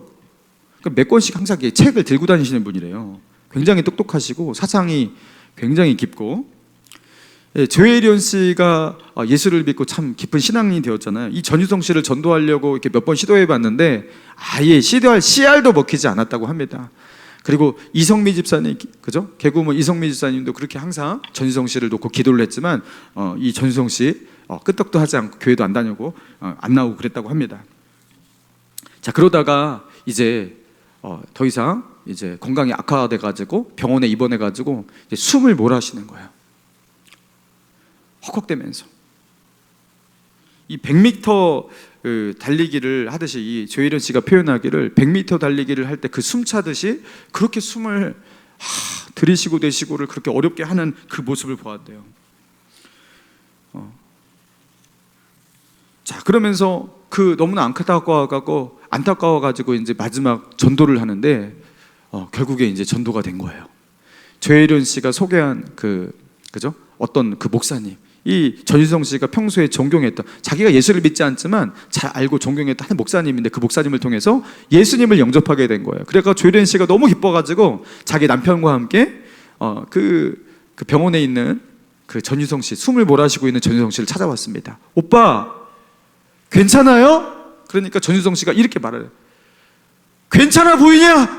몇 권씩 항상 책을 들고 다니시는 분이래요. 굉장히 똑똑하시고 사상이 굉장히 깊고, 예, 조혜련 씨가 예수를 믿고 참 깊은 신앙인이 되었잖아요. 이 전유성 씨를 전도하려고 이렇게 몇 번 시도해봤는데 아예 시도할 씨알도 먹히지 않았다고 합니다. 그리고 이성미 집사님, 그죠? 개구먼 이성미 집사님도 그렇게 항상 전유성 씨를 놓고 기도를 했지만 이 전유성 씨 끄떡도 하지 않고 교회도 안 다니고 안 나오고 그랬다고 합니다. 자, 그러다가 이제 더 이상 이제 건강이 악화돼 가지고 병원에 입원해 가지고 숨을 몰아쉬는 거예요. 헉헉대면서 이 100m 달리기를 하듯이 이 조혜련 씨가 표현하기를 100m 달리기를 할 때 그 숨 차듯이 그렇게 숨을 들이쉬고 내쉬고를 그렇게 어렵게 하는 그 모습을 보았대요. 자, 그러면서 그 너무나 안타까워가지고 이제 마지막 전도를 하는데 결국에 이제 전도가 된 거예요. 조혜련 씨가 소개한 그죠? 어떤 그 목사님, 이 전유성 씨가 평소에 존경했던, 자기가 예수를 믿지 않지만 잘 알고 존경했던 한 목사님인데 그 목사님을 통해서 예수님을 영접하게 된 거예요. 그래서 조혜련 씨가 너무 기뻐가지고 자기 남편과 함께 그 병원에 있는 그 전유성 씨, 숨을 몰아쉬고 있는 전유성 씨를 찾아왔습니다. 오빠 괜찮아요? 그러니까 전유성 씨가 이렇게 말을 해요. 괜찮아 보이냐?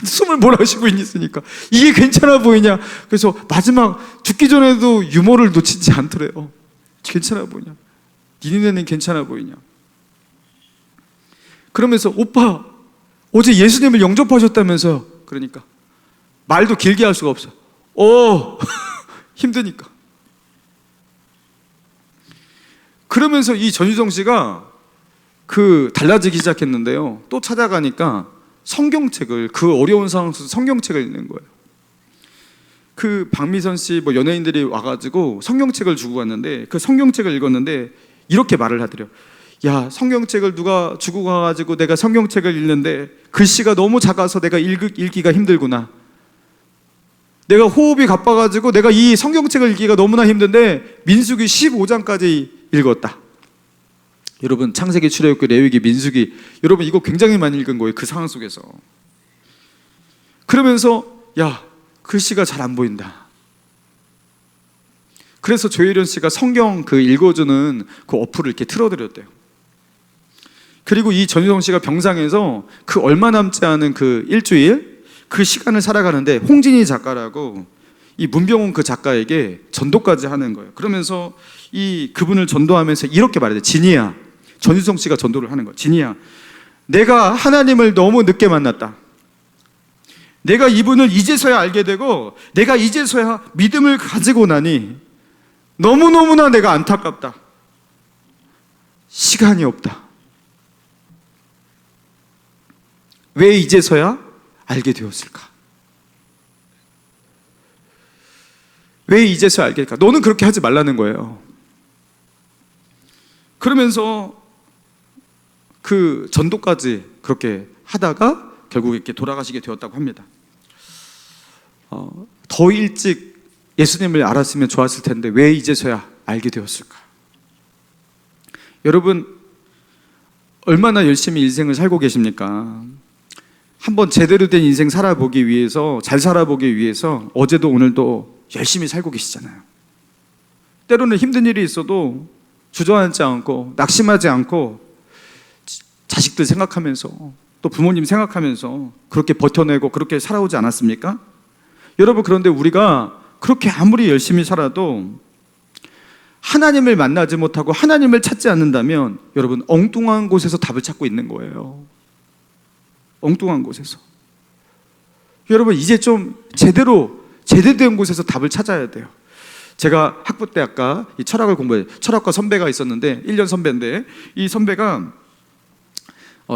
숨을 몰아쉬고 있으니까 이게 괜찮아 보이냐? 그래서 마지막 죽기 전에도 유머를 놓치지 않더래요. 괜찮아 보이냐? 니네는 괜찮아 보이냐? 그러면서 오빠 어제 예수님을 영접하셨다면서요? 그러니까 말도 길게 할 수가 없어. 힘드니까. 그러면서 이 전유성 씨가 달라지기 시작했는데요. 또 찾아가니까 성경책을, 그 어려운 상황에서 성경책을 읽는 거예요. 그 박미선 씨 연예인들이 와가지고 성경책을 주고 갔는데 그 성경책을 읽었는데 이렇게 말을 하더래요. 야, 성경책을 누가 주고 가가지고 내가 성경책을 읽는데 글씨가 너무 작아서 내가 읽기가 힘들구나. 내가 호흡이 가빠가지고 내가 이 성경책을 읽기가 너무나 힘든데 민수기 15장까지 읽었다. 여러분, 창세기, 출애굽기, 레위기, 민수기, 여러분 이거 굉장히 많이 읽은 거예요. 그 상황 속에서. 그러면서 야, 글씨가 잘 안 보인다. 그래서 조혜련 씨가 성경 읽어주는 그 어플을 이렇게 틀어드렸대요. 그리고 이 전유성 씨가 병상에서 그 얼마 남지 않은 그 일주일 그 시간을 살아가는데 홍진희 작가라고 이 문병훈 그 작가에게 전도까지 하는 거예요. 그러면서 그분을 전도하면서 이렇게 말해요. 진이야, 전유성 씨가 전도를 하는 거예요. 진이야, 내가 하나님을 너무 늦게 만났다. 내가 이분을 이제서야 알게 되고 내가 이제서야 믿음을 가지고 나니 너무너무나 내가 안타깝다. 시간이 없다. 왜 이제서야 알게 되었을까? 왜 이제서야 알게 될까? 너는 그렇게 하지 말라는 거예요. 그러면서 그 전도까지 그렇게 하다가 결국 이렇게 돌아가시게 되었다고 합니다. 더 일찍 예수님을 알았으면 좋았을 텐데 왜 이제서야 알게 되었을까? 여러분, 얼마나 열심히 인생을 살고 계십니까? 한번 제대로 된 인생 살아보기 위해서, 잘 살아보기 위해서 어제도 오늘도 열심히 살고 계시잖아요. 때로는 힘든 일이 있어도 주저앉지 않고 낙심하지 않고 자식들 생각하면서 또 부모님 생각하면서 그렇게 버텨내고 그렇게 살아오지 않았습니까? 여러분, 그런데 우리가 그렇게 아무리 열심히 살아도 하나님을 만나지 못하고 하나님을 찾지 않는다면 여러분, 엉뚱한 곳에서 답을 찾고 있는 거예요. 엉뚱한 곳에서. 여러분, 이제 좀 제대로 된 곳에서 답을 찾아야 돼요. 제가 학부 때 아까 이 철학을 공부해요. 철학과 선배가 있었는데 1년 선배인데 이 선배가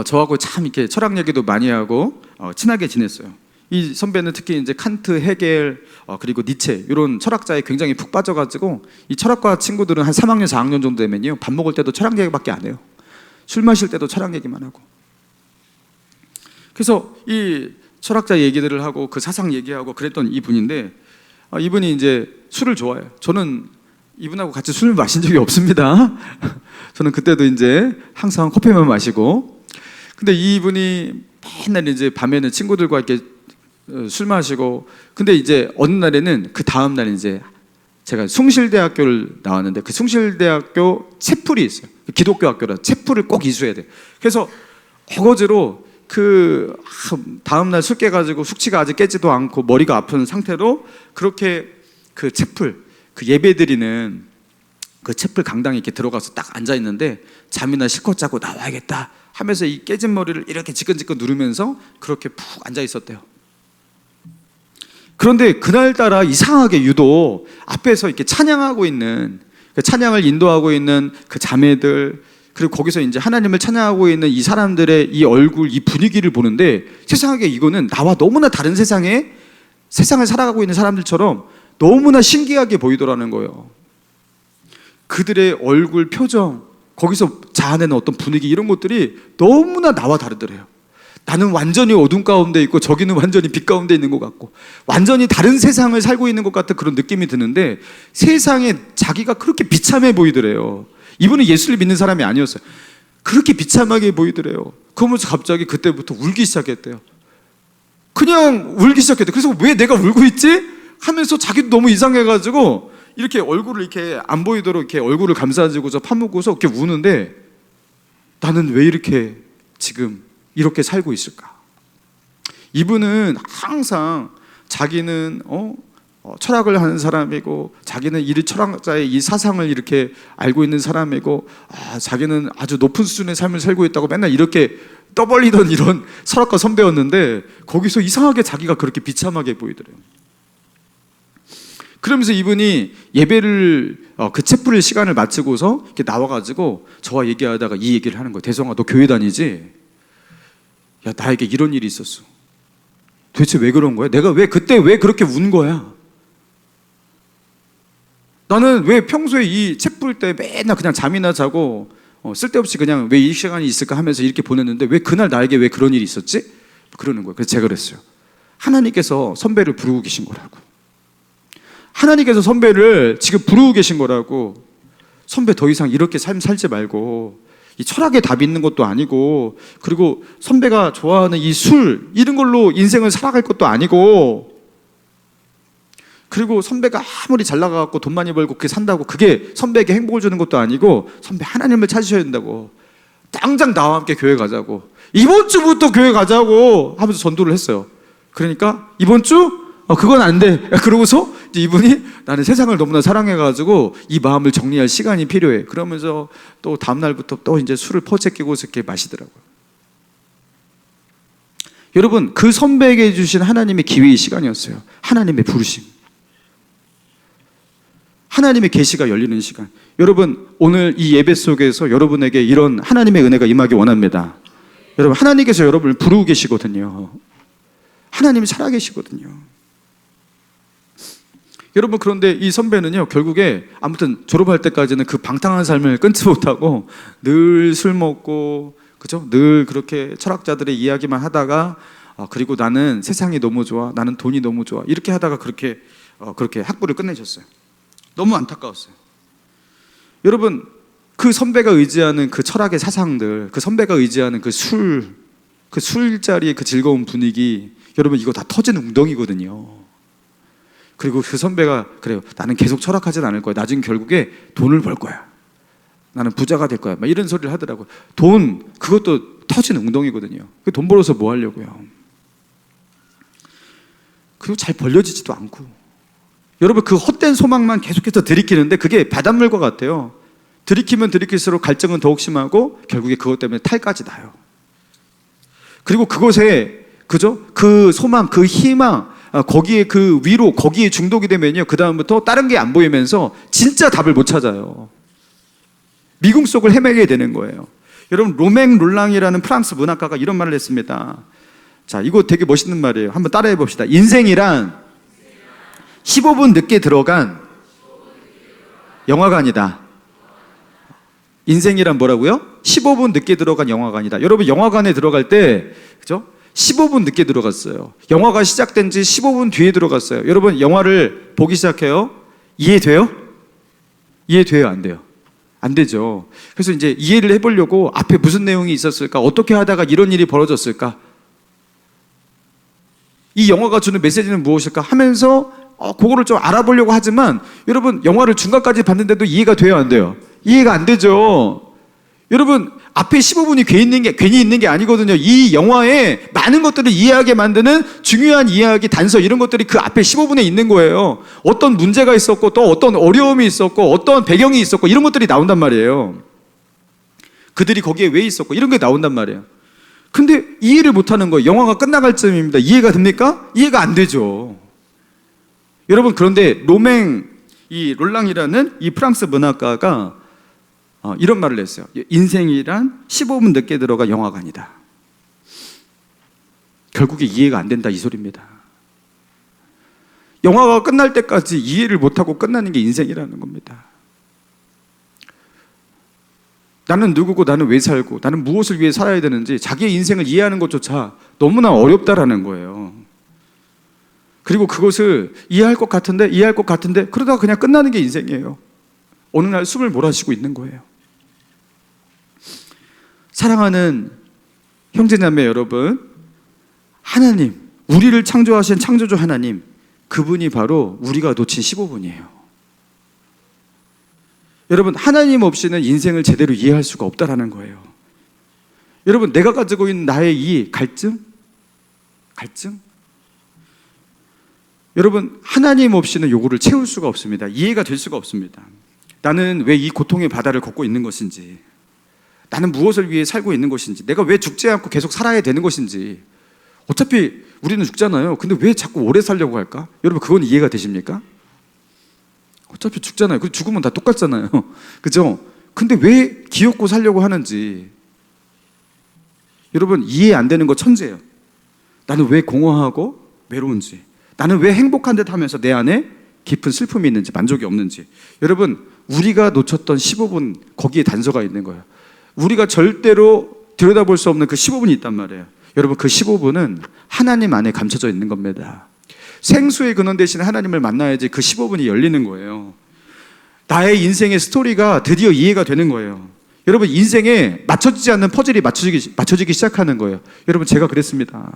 저하고 참 이렇게 철학 얘기도 많이 하고 친하게 지냈어요. 이 선배는 특히 이제 칸트, 헤겔, 그리고 니체 이런 철학자에 굉장히 푹 빠져가지고 이 철학과 친구들은 한 3학년, 4학년 정도 되면요, 밥 먹을 때도 철학 얘기밖에 안 해요. 술 마실 때도 철학 얘기만 하고. 그래서 이 철학자 얘기들을 하고 그 사상 얘기하고 그랬던 이분인데 이분이 이제 술을 좋아해요. 저는 이분하고 같이 술을 마신 적이 없습니다. 저는 그때도 이제 항상 커피만 마시고. 근데 이분이 맨날 이제 밤에는 친구들과 이렇게 술 마시고, 근데 이제 어느 날에는 그 다음 날 이제 제가 숭실대학교를 나왔는데 그 숭실대학교 채플이 있어요. 기독교 학교라 채플을 꼭 이수해야 돼요. 그래서 어거지로 그 다음날 술 깨가지고 숙취가 아직 깨지도 않고 머리가 아픈 상태로 그렇게 그 채플, 그 예배드리는 그 채플 강당에 이렇게 들어가서 딱 앉아 있는데 잠이나 실컷 자고 나와야겠다 하면서 이 깨진 머리를 이렇게 지끈지끈 누르면서 그렇게 푹 앉아 있었대요. 그런데 그날따라 이상하게 유독 앞에서 이렇게 찬양하고 있는, 그 찬양을 인도하고 있는 그 자매들, 그리고 거기서 이제 하나님을 찬양하고 있는 이 사람들의 이 얼굴, 이 분위기를 보는데 세상에 이거는 나와 너무나 다른 세상을 살아가고 있는 사람들처럼 너무나 신기하게 보이더라는 거예요. 그들의 얼굴, 표정, 거기서 자아내는 어떤 분위기, 이런 것들이 너무나 나와 다르더래요. 나는 완전히 어둠 가운데 있고 저기는 완전히 빛 가운데 있는 것 같고 완전히 다른 세상을 살고 있는 것 같은 그런 느낌이 드는데 세상에 자기가 그렇게 비참해 보이더래요. 이분은 예수를 믿는 사람이 아니었어요. 그렇게 비참하게 보이더래요. 그러면서 갑자기 그때부터 울기 시작했대요. 그냥 울기 시작했대요. 그래서 왜 내가 울고 있지? 하면서 자기도 너무 이상해가지고 이렇게 얼굴을 이렇게 안 보이도록 이렇게 얼굴을 감싸주고서 파묻고서 이렇게 우는데 나는 왜 이렇게 지금 이렇게 살고 있을까? 이분은 항상 자기는 철학을 하는 사람이고 자기는 이 철학자의 이 사상을 이렇게 알고 있는 사람이고 자기는 아주 높은 수준의 삶을 살고 있다고 맨날 이렇게 떠벌리던 이런 철학가 선배였는데 거기서 이상하게 자기가 그렇게 비참하게 보이더래요. 그러면서 이분이 예배를 그 채플 시간을 마치고서 이렇게 나와가지고 저와 얘기하다가 이 얘기를 하는 거예요. 대성아, 너 교회 다니지? 야, 나에게 이런 일이 있었어. 도대체 왜 그런 거야? 내가 그때 왜 그렇게 운 거야? 나는 왜 평소에 이 책 볼 때 맨날 그냥 잠이나 자고 쓸데없이 그냥 왜 이 시간이 있을까 하면서 이렇게 보냈는데 왜 그날 나에게 왜 그런 일이 있었지? 그러는 거예요. 그래서 제가 그랬어요. 하나님께서 선배를 부르고 계신 거라고. 하나님께서 선배를 지금 부르고 계신 거라고. 선배 더 이상 이렇게 삶 살지 말고 이 철학에 답이 있는 것도 아니고 그리고 선배가 좋아하는 이 술 이런 걸로 인생을 살아갈 것도 아니고 그리고 선배가 아무리 잘 나가갖고 돈 많이 벌고 그게 산다고 그게 선배에게 행복을 주는 것도 아니고 선배 하나님을 찾으셔야 된다고. 당장 나와 함께 교회 가자고. 이번 주부터 교회 가자고 하면서 전도를 했어요. 그러니까 이번 주? 그건 안 돼. 그러고서 이분이 나는 세상을 너무나 사랑해가지고 이 마음을 정리할 시간이 필요해. 그러면서 또 다음날부터 또 이제 술을 퍼채끼고서 이렇게 마시더라고요. 여러분, 그 선배에게 주신 하나님의 기회의 시간이었어요. 하나님의 부르심. 하나님의 계시가 열리는 시간. 여러분, 오늘 이 예배 속에서 여러분에게 이런 하나님의 은혜가 임하기 원합니다. 여러분, 하나님께서 여러분을 부르고 계시거든요. 하나님이 살아계시거든요. 여러분, 그런데 이 선배는요 결국에 아무튼 졸업할 때까지는 그 방탕한 삶을 끊지 못하고 늘 술 먹고 그죠? 늘 그렇게 철학자들의 이야기만 하다가 그리고 나는 세상이 너무 좋아, 나는 돈이 너무 좋아 이렇게 하다가 그렇게 학부를 끝내셨어요. 너무 안타까웠어요. 여러분, 그 선배가 의지하는 그 철학의 사상들, 그 선배가 의지하는 그 술자리의 그 즐거운 분위기, 여러분 이거 다 터진 웅덩이거든요. 그리고 그 선배가 그래요. 나는 계속 철학하진 않을 거야. 나중에 결국에 돈을 벌 거야. 나는 부자가 될 거야. 막 이런 소리를 하더라고요. 돈, 그것도 터진 웅덩이거든요. 그 돈 벌어서 뭐 하려고요. 그리고 잘 벌려지지도 않고. 여러분, 그 헛된 소망만 계속해서 들이키는데 그게 바닷물과 같아요. 들이키면 들이킬수록 갈증은 더욱 심하고 결국에 그것 때문에 탈까지 나요. 그리고 그것에 그죠? 그 소망, 그 희망, 거기에 그 위로, 거기에 중독이 되면요 그 다음부터 다른 게 안 보이면서 진짜 답을 못 찾아요. 미궁 속을 헤매게 되는 거예요. 여러분, 로맹 롤랑이라는 프랑스 문학가가 이런 말을 했습니다. 자, 이거 되게 멋있는 말이에요. 한번 따라해 봅시다. 인생이란 15분 늦게 들어간 영화관이다. 인생이란 뭐라고요? 15분 늦게 들어간 영화관이다. 여러분, 영화관에 들어갈 때 그죠? 15분 늦게 들어갔어요. 영화가 시작된 지 15분 뒤에 들어갔어요. 여러분, 영화를 보기 시작해요. 이해돼요? 이해돼요? 안 돼요? 안 되죠. 그래서 이제 이해를 해보려고 앞에 무슨 내용이 있었을까? 어떻게 하다가 이런 일이 벌어졌을까? 이 영화가 주는 메시지는 무엇일까? 하면서 그거를 좀 알아보려고 하지만 여러분 영화를 중간까지 봤는데도 이해가 돼요, 안 돼요? 이해가 안 되죠. 여러분 앞에 15분이 괜히 있는 게 아니거든요. 이 영화에 많은 것들을 이해하게 만드는 중요한 이야기 단서 이런 것들이 그 앞에 15분에 있는 거예요. 어떤 문제가 있었고 또 어떤 어려움이 있었고 어떤 배경이 있었고 이런 것들이 나온단 말이에요. 그들이 거기에 왜 있었고 이런 게 나온단 말이에요. 근데 이해를 못하는 거예요. 영화가 끝나갈 쯤입니다. 이해가 됩니까? 이해가 안 되죠. 여러분 그런데 롤랑이라는 이 프랑스 문학가가 이런 말을 했어요. 인생이란 15분 늦게 들어가 영화관이다. 결국에 이해가 안 된다 이 소리입니다. 영화가 끝날 때까지 이해를 못하고 끝나는 게 인생이라는 겁니다. 나는 누구고 나는 왜 살고 나는 무엇을 위해 살아야 되는지 자기의 인생을 이해하는 것조차 너무나 어렵다라는 거예요. 그리고 그것을 이해할 것 같은데 그러다가 그냥 끝나는 게 인생이에요. 어느 날 숨을 몰아쉬고 있는 거예요. 사랑하는 형제자매 여러분, 하나님, 우리를 창조하신 창조주 하나님, 그분이 바로 우리가 놓친 15분이에요. 여러분 하나님 없이는 인생을 제대로 이해할 수가 없다라는 거예요. 여러분 내가 가지고 있는 나의 이 갈증? 여러분 하나님 없이는 요거를 채울 수가 없습니다. 이해가 될 수가 없습니다. 나는 왜 이 고통의 바다를 걷고 있는 것인지, 나는 무엇을 위해 살고 있는 것인지, 내가 왜 죽지 않고 계속 살아야 되는 것인지. 어차피 우리는 죽잖아요. 근데 왜 자꾸 오래 살려고 할까? 여러분 그건 이해가 되십니까? 어차피 죽잖아요. 그 죽으면 다 똑같잖아요. 그죠? 근데 왜 기어코 살려고 하는지 여러분 이해 안 되는 거 천재예요. 나는 왜 공허하고 외로운지, 나는 왜 행복한 듯 하면서 내 안에 깊은 슬픔이 있는지, 만족이 없는지. 여러분 우리가 놓쳤던 15분 거기에 단서가 있는 거예요. 우리가 절대로 들여다볼 수 없는 그 15분이 있단 말이에요. 여러분 그 15분은 하나님 안에 감춰져 있는 겁니다. 생수의 근원 대신 하나님을 만나야지 그 15분이 열리는 거예요. 나의 인생의 스토리가 드디어 이해가 되는 거예요. 여러분 인생에 맞춰지지 않는 퍼즐이 맞춰지기 시작하는 거예요. 여러분 제가 그랬습니다.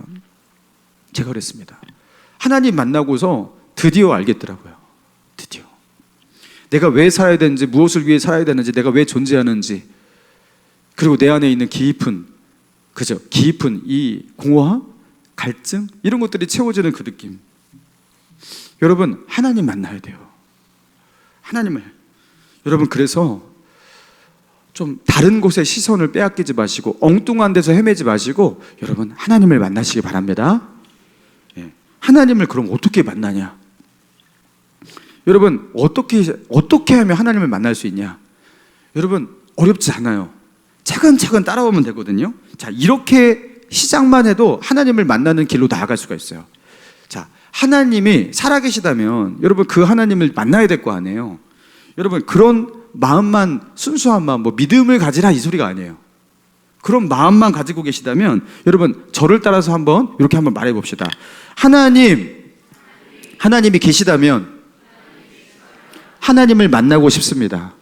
하나님 만나고서 드디어 알겠더라고요. 드디어 내가 왜 살아야 되는지, 무엇을 위해 살아야 되는지, 내가 왜 존재하는지, 그리고 내 안에 있는 깊은 이 공허함, 갈증 이런 것들이 채워지는 그 느낌. 여러분 하나님 만나야 돼요. 하나님을. 여러분 그래서 좀 다른 곳에 시선을 빼앗기지 마시고 엉뚱한 데서 헤매지 마시고 여러분 하나님을 만나시기 바랍니다. 하나님을 그럼 어떻게 만나냐? 여러분 어떻게 하면 하나님을 만날 수 있냐? 여러분 어렵지 않아요. 차근차근 따라오면 되거든요. 자, 이렇게 시작만 해도 하나님을 만나는 길로 나아갈 수가 있어요. 자, 하나님이 살아계시다면 여러분 그 하나님을 만나야 될 거 아니에요. 여러분 그런 마음만, 순수한 마음, 믿음을 가지라 이 소리가 아니에요. 그런 마음만 가지고 계시다면 여러분 저를 따라서 이렇게 한번 말해 봅시다. 하나님이 계시다면 하나님을 만나고 싶습니다.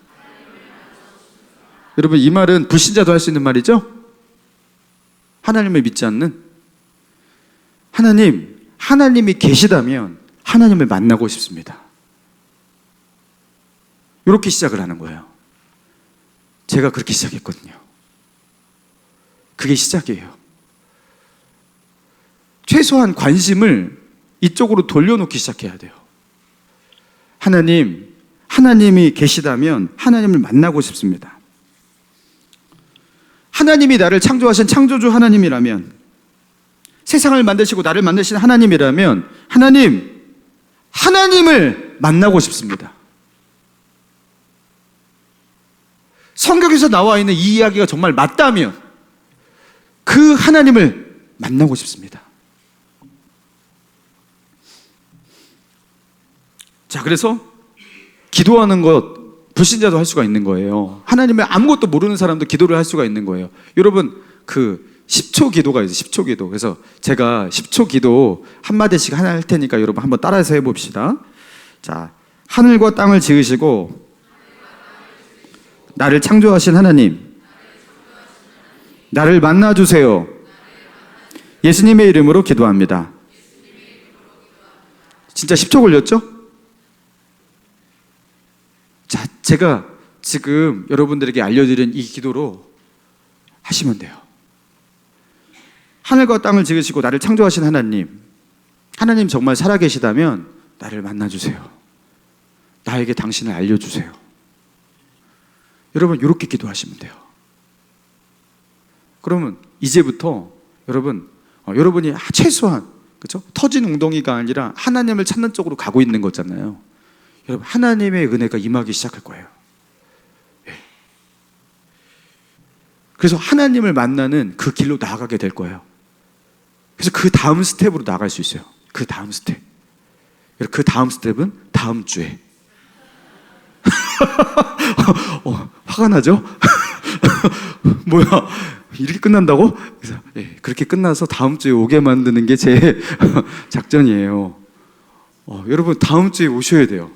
여러분 이 말은 불신자도 할 수 있는 말이죠? 하나님을 믿지 않는 하나님이 계시다면 하나님을 만나고 싶습니다. 이렇게 시작을 하는 거예요. 제가 그렇게 시작했거든요. 그게 시작이에요. 최소한 관심을 이쪽으로 돌려놓기 시작해야 돼요. 하나님이 계시다면 하나님을 만나고 싶습니다. 하나님이 나를 창조하신 창조주 하나님이라면, 세상을 만드시고 나를 만드신 하나님이라면 하나님을 만나고 싶습니다. 성경에서 나와 있는 이 이야기가 정말 맞다면 그 하나님을 만나고 싶습니다. 자, 그래서 기도하는 것 불신자도 할 수가 있는 거예요. 하나님을 아무것도 모르는 사람도 기도를 할 수가 있는 거예요. 여러분 그 10초 기도가 있어요. 10초 기도. 그래서 제가 10초 기도 한마디씩 할 테니까 여러분 한번 따라서 해봅시다. 자, 하늘과 땅을 지으시고 나를 창조하신 하나님, 나를 만나주세요. 예수님의 이름으로 기도합니다. 진짜 10초 걸렸죠? 자, 제가 지금 여러분들에게 알려드린 이 기도로 하시면 돼요. 하늘과 땅을 지으시고 나를 창조하신 하나님, 하나님 정말 살아계시다면 나를 만나주세요. 나에게 당신을 알려주세요. 여러분 이렇게 기도하시면 돼요. 그러면 이제부터 여러분이 최소한 그렇죠? 터진 웅덩이가 아니라 하나님을 찾는 쪽으로 가고 있는 거잖아요. 여러분 하나님의 은혜가 임하기 시작할 거예요. 예. 그래서 하나님을 만나는 그 길로 나아가게 될 거예요. 그래서 그 다음 스텝으로 나아갈 수 있어요. 그 다음 스텝. 그 다음 스텝은 다음 주에. 화가 나죠? 뭐야? 이렇게 끝난다고? 그래서 그렇게 끝나서 다음 주에 오게 만드는 게 제 작전이에요. 여러분 다음 주에 오셔야 돼요.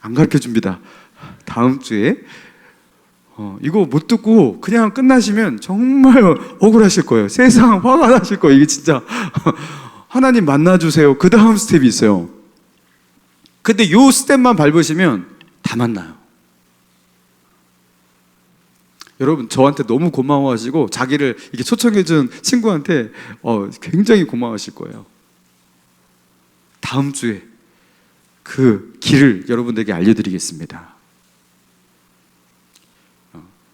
안 가르쳐 줍니다. 다음 주에 이거 못 듣고 그냥 끝나시면 정말 억울하실 거예요. 세상 화가 나실 거예요. 이게 진짜 하나님 만나주세요. 그 다음 스텝이 있어요. 근데 요 스텝만 밟으시면 다 만나요. 여러분 저한테 너무 고마워하시고 자기를 이렇게 초청해준 친구한테 굉장히 고마워하실 거예요. 다음 주에 그 길을 여러분들에게 알려드리겠습니다.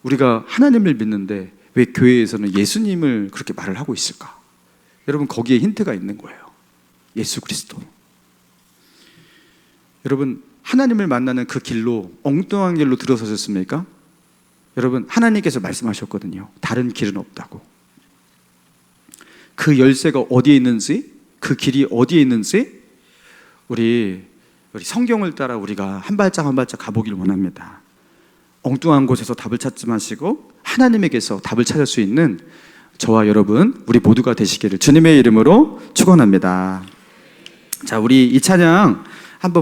우리가 하나님을 믿는데 왜 교회에서는 예수님을 그렇게 말을 하고 있을까? 여러분 거기에 힌트가 있는 거예요. 예수 그리스도. 여러분 하나님을 만나는 그 길로 엉뚱한 길로 들어서셨습니까? 여러분 하나님께서 말씀하셨거든요. 다른 길은 없다고. 그 열쇠가 어디에 있는지, 그 길이 어디에 있는지 우리 성경을 따라 우리가 한 발짝 한 발짝 가보길 원합니다. 엉뚱한 곳에서 답을 찾지 마시고 하나님에게서 답을 찾을 수 있는 저와 여러분 우리 모두가 되시기를 주님의 이름으로 축원합니다. 자, 우리 이 찬양 한번